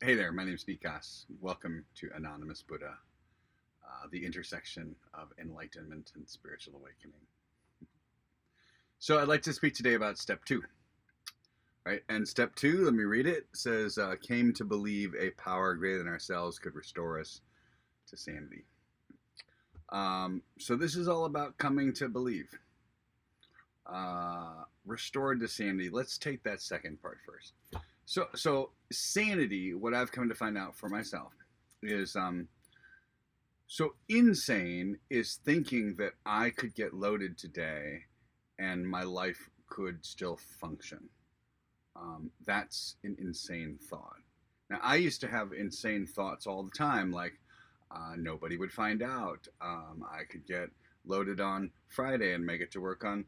Hey there, my name is Nikas. Welcome to Anonymous Buddha, the intersection of enlightenment and spiritual awakening. So, I'd like to speak today about step two, right? And step two, let me read it, says, came to believe a power greater than ourselves could restore us to sanity. So, this is all about coming to believe. Restored to sanity. Let's take that second part first. So sanity, what I've come to find out for myself is so insane is thinking that I could get loaded today and my life could still function. That's an insane thought. Now, I used to have insane thoughts all the time, like nobody would find out. I could get loaded on Friday and make it to work on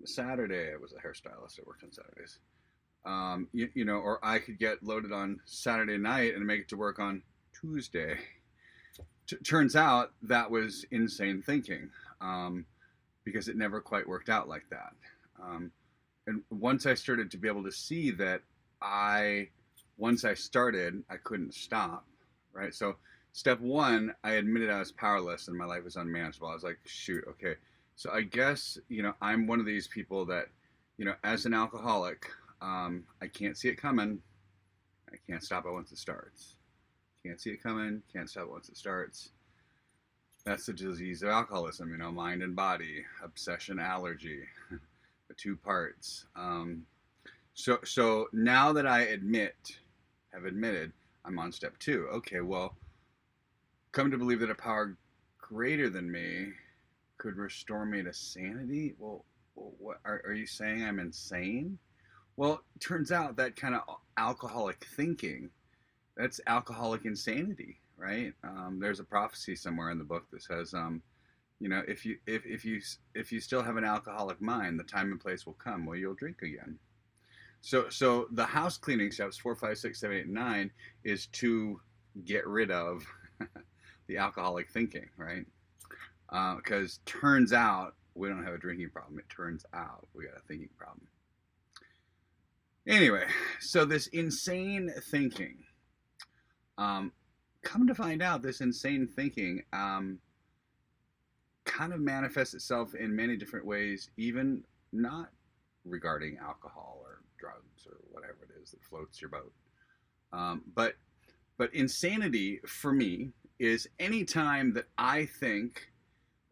Saturday. I was a hairstylist. I worked on Saturdays. Or I could get loaded on Saturday night and make it to work on Tuesday. Turns out that was insane thinking, because it never quite worked out like that. And once I started to be able to see that once I started, I couldn't stop, right? So step one, I admitted I was powerless and my life was unmanageable. I was like, shoot, okay. So I guess, I'm one of these people that, as an alcoholic, I can't see it coming. I can't stop it once it starts. Can't see it coming. Can't stop it once it starts. That's the disease of alcoholism, mind and body, obsession, allergy, the two parts. So now that I have admitted, I'm on step two. Okay, well, come to believe that a power greater than me could restore me to sanity. Well, what are you saying? I'm insane? Well, it turns out that kind of alcoholic thinking, that's alcoholic insanity, right? There's a prophecy somewhere in the book that says, if you still have an alcoholic mind, the time and place will come where you'll drink again. So the house cleaning steps 4, 5, 6, 7, 8, 9 is to get rid of the alcoholic thinking, right? Because turns out we don't have a drinking problem. It turns out we got a thinking problem. Anyway, so this insane thinking, come to find out, this insane thinking kind of manifests itself in many different ways, even not regarding alcohol or drugs or whatever it is that floats your boat. But insanity for me is any time that I think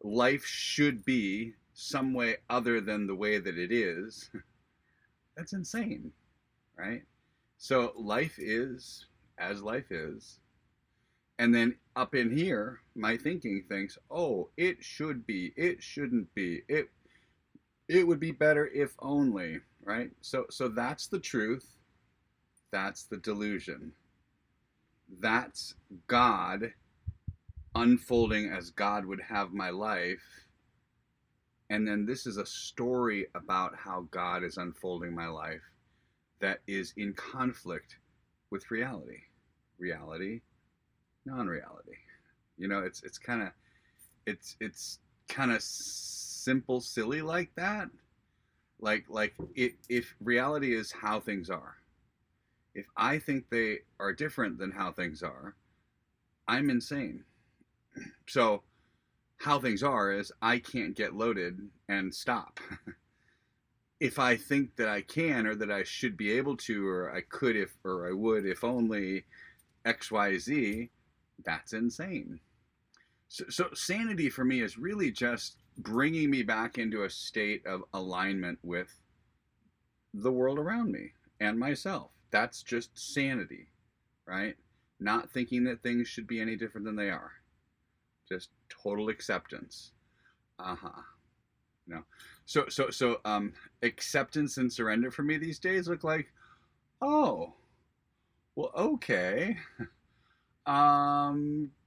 life should be some way other than the way that it is. That's insane, right? So life is as life is. And then up in here, my thinking thinks, oh, it should be, it shouldn't be, it would be better if only, right? So that's the truth. That's the delusion. That's God unfolding as God would have my life. And then this is a story about how God is unfolding my life that is in conflict with reality. Reality, non-reality. It's kind of simple, silly like that. If reality is how things are, if I think they are different than how things are, I'm insane. So how things are is I can't get loaded and stop. If I think that I can, or that I should be able to, or I could if, or I would if only XYZ, that's insane. So sanity for me is really just bringing me back into a state of alignment with the world around me and myself. That's just sanity, right? Not thinking that things should be any different than they are. Just total acceptance. No. So acceptance and surrender for me these days look like, oh, well, okay.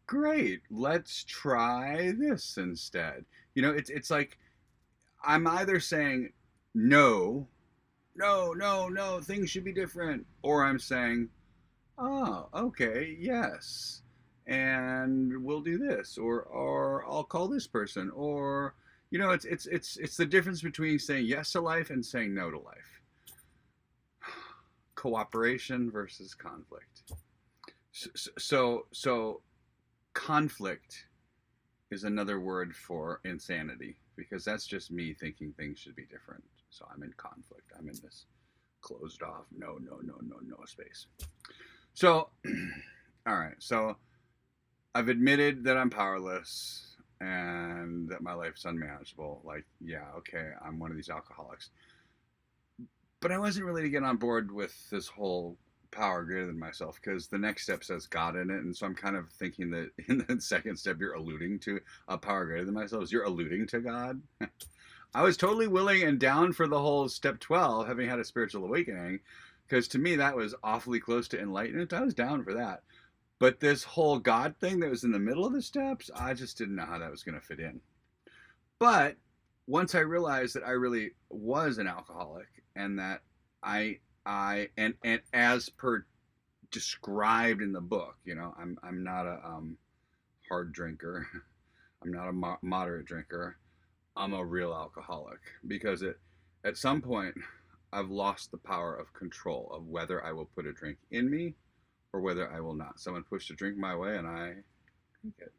Great. Let's try this instead. It's like I'm either saying no, no, no, no, things should be different, or I'm saying, oh, okay, yes, and we'll do this, or I'll call this person, or it's the difference between saying yes to life and saying no to life. Cooperation versus conflict. So conflict is another word for insanity, because that's just me thinking things should be different. So I'm in conflict. I'm in this closed off, no space. So, all right. So I've admitted that I'm powerless and that my life's unmanageable. Like, yeah, okay, I'm one of these alcoholics. But I wasn't really to get on board with this whole power greater than myself, because the next step says God in it. And so I'm kind of thinking that in the second step, you're alluding to a power greater than myself. You're alluding to God. I was totally willing and down for the whole step 12, having had a spiritual awakening, because to me, that was awfully close to enlightenment. I was down for that. But this whole God thing that was in the middle of the steps, I just didn't know how that was going to fit in. But once I realized that I really was an alcoholic, and that and as per described in the book, I'm not a hard drinker. I'm not a moderate drinker. I'm a real alcoholic, because at some point I've lost the power of control of whether I will put a drink in me or whether I will not. Someone pushed a drink my way and I drink it.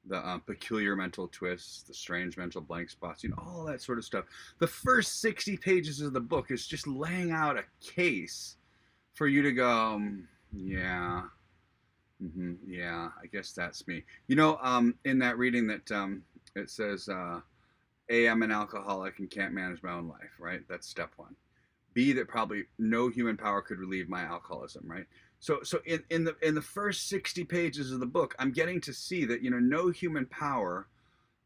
The peculiar mental twists, the strange mental blank spots, all that sort of stuff. The first 60 pages of the book is just laying out a case for you to go, yeah, yeah, I guess that's me. In that reading that it says, A, I'm an alcoholic and can't manage my own life, right? That's step one. B, that probably no human power could relieve my alcoholism, right? So in the first 60 pages of the book, I'm getting to see that no human power.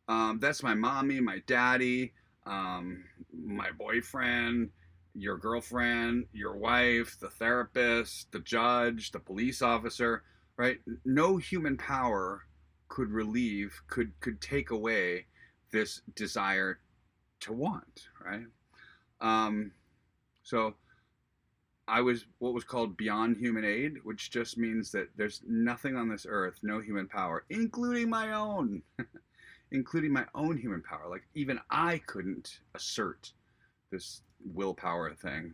That's my mommy, my daddy, my boyfriend, your girlfriend, your wife, the therapist, the judge, the police officer, right? No human power could relieve, could take away this desire to want, right? So I was what was called beyond human aid, which just means that there's nothing on this earth, no human power, including my own, including my own human power. Like, even I couldn't assert this willpower thing.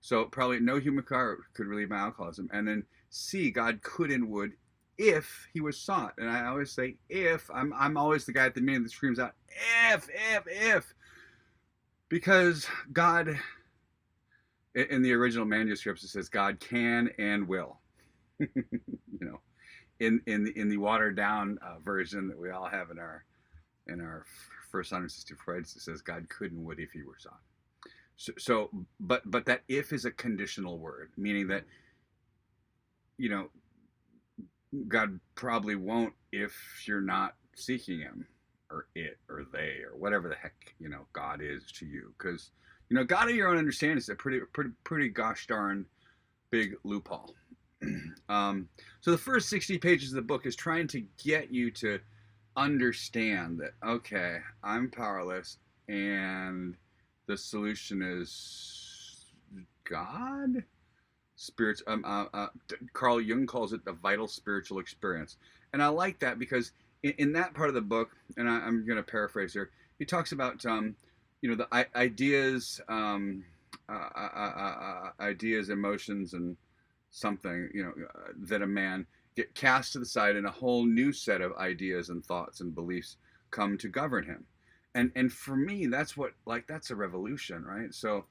So probably no human power could relieve my alcoholism. And then C, God could and would if he was sought. And I always say if. I'm always the guy at the beginning that screams out if. Because God, in the original manuscripts, it says God can and will. In the watered down version that we all have in our first 164 edits, it says God could and would if he were sought. So but that if is a conditional word, meaning that God probably won't if you're not seeking him, or it, or they, or whatever the heck God is to you, because God of your own understanding is a pretty gosh darn big loophole. So the first 60 pages of the book is trying to get you to understand that, okay, I'm powerless, and the solution is God. Spirits. Carl Jung calls it the vital spiritual experience, and I like that because in that part of the book, and I'm going to paraphrase here, he talks about the ideas, ideas, emotions, and something that a man get cast to the side, and a whole new set of ideas and thoughts and beliefs come to govern him. And for me, that's a revolution, right? So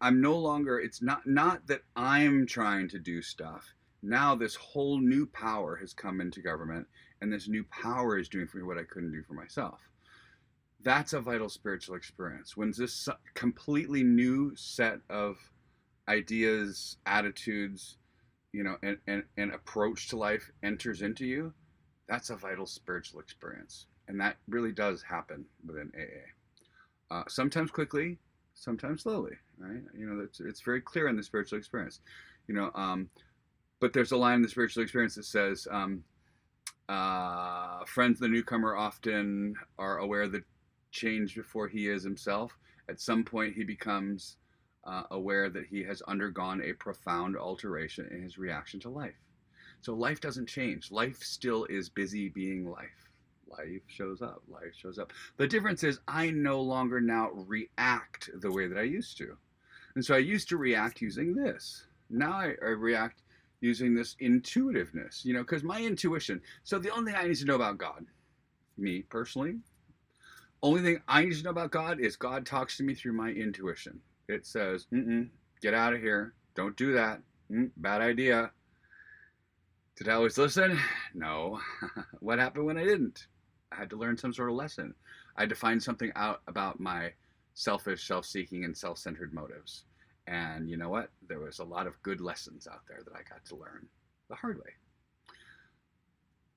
I'm no longer, it's not that I'm trying to do stuff. Now this whole new power has come into government, and this new power is doing for me what I couldn't do for myself. That's a vital spiritual experience. When this completely new set of ideas, attitudes, and approach to life enters into you, that's a vital spiritual experience. And that really does happen within AA. Sometimes quickly, sometimes slowly, right? It's very clear in the spiritual experience. But there's a line in the spiritual experience that says, friends of the newcomer often are aware that change before he is himself. At some point, he becomes aware that he has undergone a profound alteration in his reaction to life. So life doesn't change. Life still is busy being life. Life shows up. Life shows up. The difference is I no longer now react the way that I used to. And so I used to react using this. Now I react using this intuitiveness, because my intuition. So the only thing I need to know about God, me personally, only thing I need to know about God is God talks to me through my intuition. It says, get out of here. Don't do that. Bad idea. Did I always listen? No. What happened when I didn't? I had to learn some sort of lesson. I had to find something out about my selfish, self-seeking, and self-centered motives. And you know what? There was a lot of good lessons out there that I got to learn the hard way.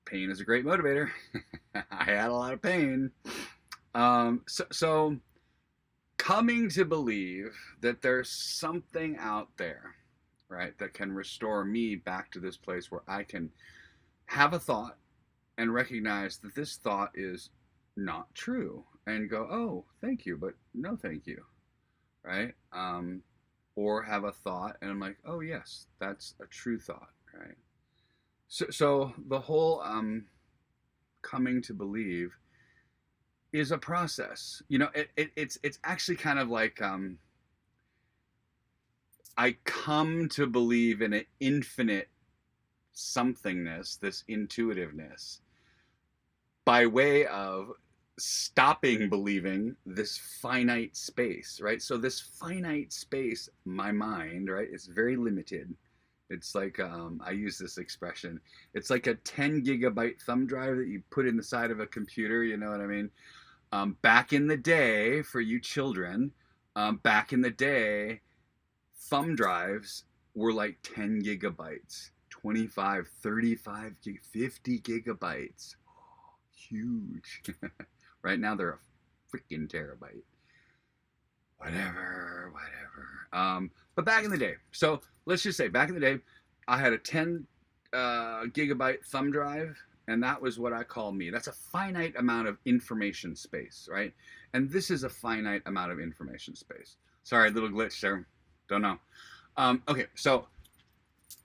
Pain is a great motivator. I had a lot of pain. So coming to believe that there's something out there, right, that can restore me back to this place where I can have a thought and recognize that this thought is not true and go, oh, thank you, but no thank you, right? Or have a thought and I'm like, oh yes, that's a true thought, right? So the whole coming to believe is a process. It's actually kind of like I come to believe in an infinite somethingness, this intuitiveness, by way of stopping believing this finite space, right? So this finite space, my mind, right, is very limited. It's like, I use this expression, it's like a 10 gigabyte thumb drive that you put in the side of a computer, you know what I mean? Back in the day, for you children, back in the day, thumb drives were like 10 gigabytes, 25, 35, 50 gigabytes. Oh, huge. Right now they're a freaking terabyte. Whatever. But back in the day, so let's just say back in the day, I had a 10 gigabyte thumb drive, and that was what I call me. That's a finite amount of information space, right? And this is a finite amount of information space. Sorry, little glitch there. Don't know. Okay, so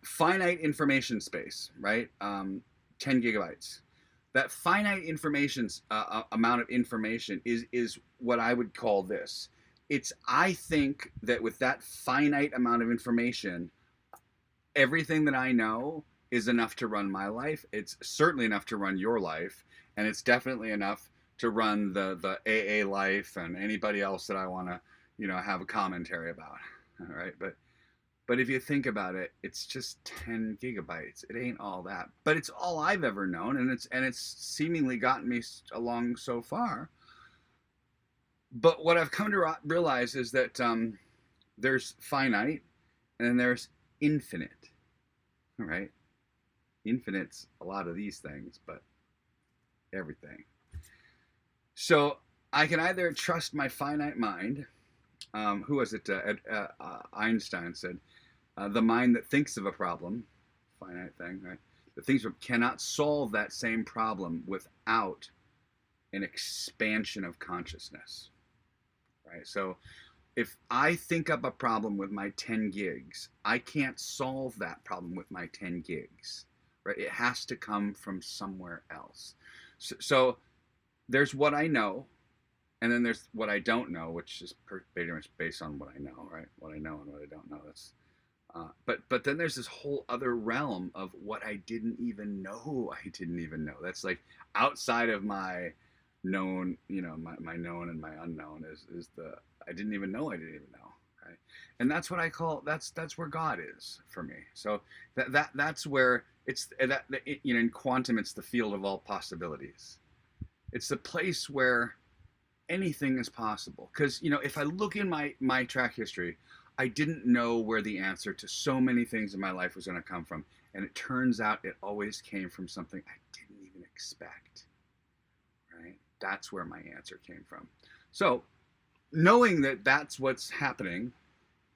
finite information space, right? 10 gigabytes. That finite information amount of information is what I would call this. I think that with that finite amount of information, everything that I know is enough to run my life. It's certainly enough to run your life, and it's definitely enough to run the AA life and anybody else that I want to, have a commentary about. All right, but if you think about it, it's just 10 gigabytes. It ain't all that, but it's all I've ever known, and it's seemingly gotten me along so far. But what I've come to realize is that there's finite, and then there's infinite, right? Infinite's a lot of these things, but everything. So I can either trust my finite mind. Who was it? Einstein said, the mind that thinks of a problem, finite thing, right? The things cannot solve that same problem without an expansion of consciousness, right? So if I think up a problem with my 10 gigs, I can't solve that problem with my 10 gigs, right? It has to come from somewhere else. So there's what I know, and then there's what I don't know, which is pretty much based on what I know, right? What I know and what I don't know. That's, but then there's this whole other realm of what I didn't even know. That's like outside of my known, my known and my unknown is the I didn't even know, right? And that's what I call that's where God is for me. So that's where it's in quantum, it's the field of all possibilities. It's the place where anything is possible. Because, if I look in my track history, I didn't know where the answer to so many things in my life was going to come from. And it turns out it always came from something I didn't even expect, right? That's where my answer came from. So knowing that that's what's happening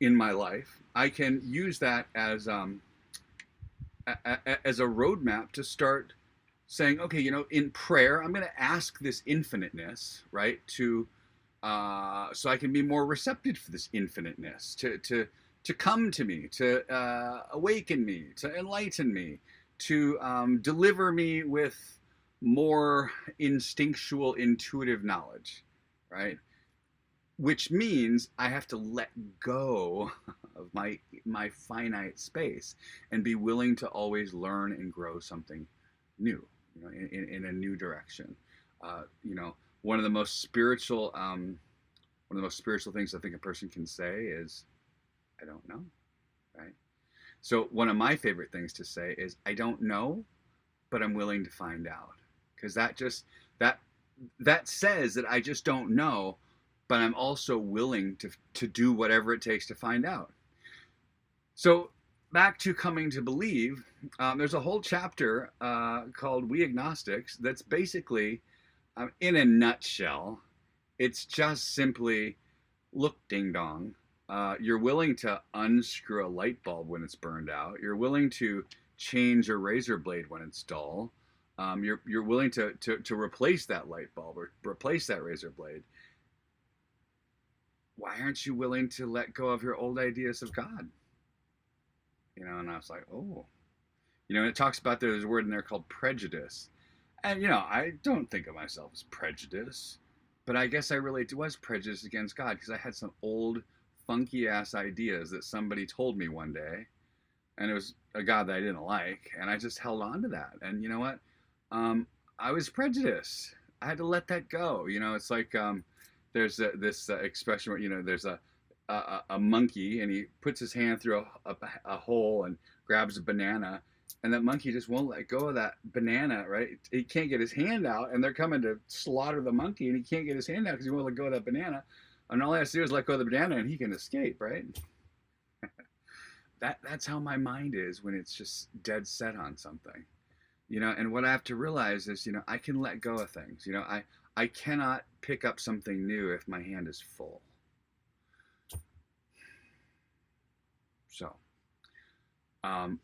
in my life, I can use that as a roadmap to start saying, okay, in prayer, I'm going to ask this infiniteness, right, to so I can be more receptive for this infiniteness, to come to me, to awaken me, to enlighten me, to deliver me with more instinctual, intuitive knowledge, right? Which means I have to let go of my finite space, and be willing to always learn and grow something new, in a new direction. One of the most spiritual things I think a person can say is, I don't know, right? So one of my favorite things to say is, I don't know, but I'm willing to find out. Because that says that I just don't know, but I'm also willing to do whatever it takes to find out. So back to coming to believe, there's a whole chapter called We Agnostics that's basically, in a nutshell, it's just simply, look, ding dong, you're willing to unscrew a light bulb when it's burned out. You're willing to change a razor blade when it's dull. You're willing to replace that light bulb or replace that razor blade. Why aren't you willing to let go of your old ideas of God? And I was like, oh. And it talks about, there's a word in there called prejudice. And, I don't think of myself as prejudiced. But I guess I really was prejudiced against God, because I had some old, funky-ass ideas that somebody told me one day. And it was a God that I didn't like. And I just held on to that. And you know what? I was prejudiced. I had to let that go. It's like there's this expression where, there's a monkey, and he puts his hand through a hole and grabs a banana. And that monkey just won't let go of that banana, right? He can't get his hand out, and they're coming to slaughter the monkey, and he can't get his hand out because he won't let go of that banana. And all he has to do is let go of the banana, and he can escape, right? That's how my mind is when it's just dead set on something. And what I have to realize is, I can let go of things. I cannot pick up something new if my hand is full. So,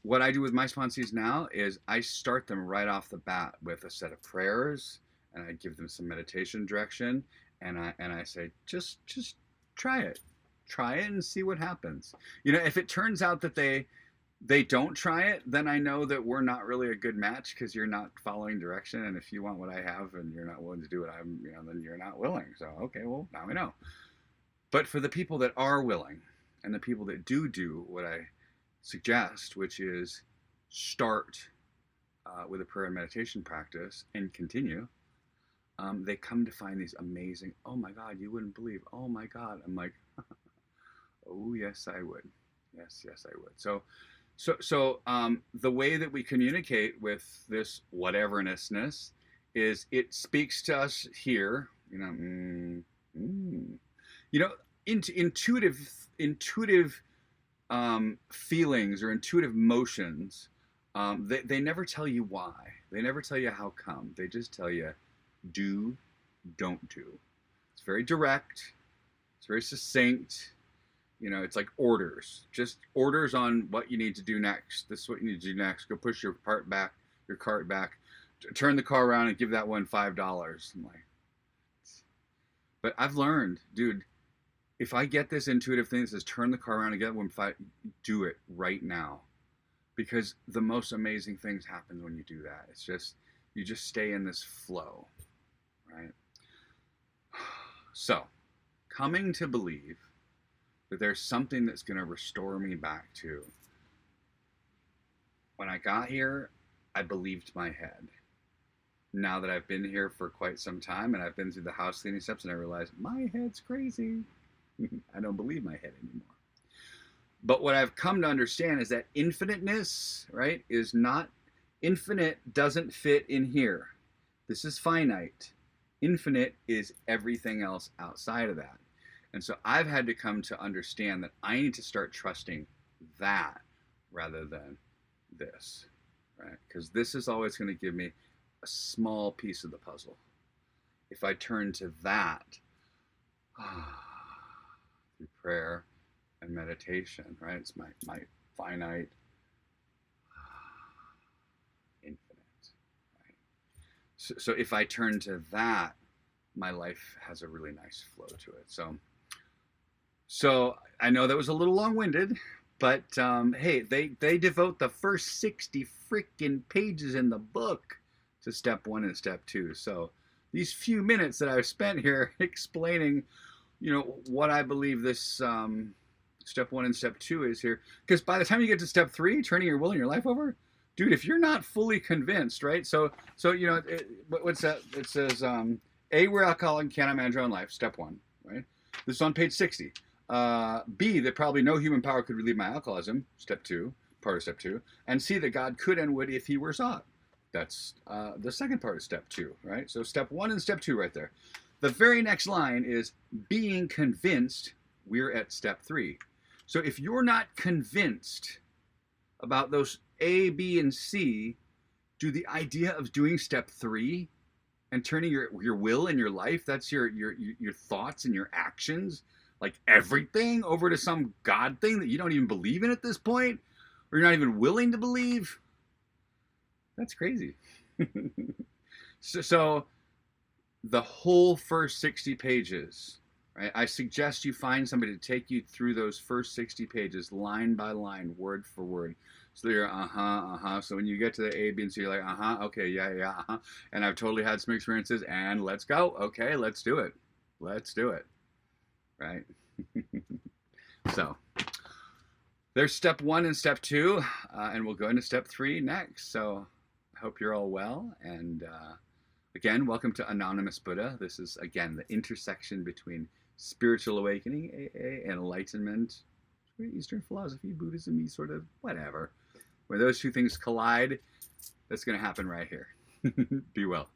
what I do with my sponsees now is I start them right off the bat with a set of prayers, and I give them some meditation direction, and I say, just try it and see what happens. If it turns out that they don't try it, then I know that we're not really a good match, because you're not following direction. And if you want what I have and you're not willing to do what I'm, then you're not willing. So, okay, well, now we know. But for the people that are willing, and the people that do what I suggest, which is start with a prayer and meditation practice and continue, they come to find these amazing, oh my God, you wouldn't believe, oh my God. I'm like, oh, yes, I would. Yes, I would. So the way that we communicate with this whatevernessness is it speaks to us here, intuitive feelings or intuitive motions. They never tell you why. They never tell you how come. They just tell you, do, don't do. It's very direct. It's very succinct. It's like orders, just orders on what you need to do next. This is what you need to do next. Go push your cart back, turn the car around and give that one $5. I'm like, but I've learned, dude, if I get this intuitive thing that says turn the car around and get one $5, do it right now, because the most amazing things happen when you do that. It's just, you just stay in this flow, right? So, coming to believe that there's something that's going to restore me back to. When I got here, I believed my head. Now that I've been here for quite some time, and I've been through the house cleaning steps, and I realized my head's crazy. I don't believe my head anymore. But what I've come to understand is that infiniteness, right, is not, infinite doesn't fit in here. This is finite. Infinite is everything else outside of that. And so I've had to come to understand that I need to start trusting that rather than this, right? Because this is always going to give me a small piece of the puzzle. If I turn to that through prayer and meditation, right? It's my finite, infinite, right? So if I turn to that, my life has a really nice flow to it. So I know that was a little long-winded, but hey, they devote the first 60 freaking pages in the book to step 1 and step 2. So these few minutes that I've spent here explaining, what I believe this step 1 and step 2 is here. Because by the time you get to step 3, turning your will and your life over, dude, if you're not fully convinced, right? So you know, what's that? It says, A, we're alcoholic and cannot manage our own life, step 1, right? This is on page 60. B, that probably no human power could relieve my alcoholism, step 2, part of step 2. And C, that God could and would if he were sought. That's the second part of step 2, right? So step 1 and step 2 right there. The very next line is being convinced. We're at step 3. So if you're not convinced about those A, B, and C, do the idea of doing step 3 and turning your will and your life, that's your thoughts and your actions, like everything, over to some God thing that you don't even believe in at this point, or you're not even willing to believe, that's crazy. So the whole first 60 pages, right? I suggest you find somebody to take you through those first 60 pages, line by line, word for word. So you're So when you get to the A, B, and C, you're like, okay, yeah, And I've totally had some experiences, and let's go. Okay, let's do it. Let's do it. Right? So there's step 1 and step 2, and we'll go into step 3 next. So I hope you're all well, and again, welcome to Anonymous Buddha. This is, again, the intersection between spiritual awakening, AA, and enlightenment, Eastern philosophy, Buddhism, sort of whatever. Where those two things collide, that's going to happen right here. Be well.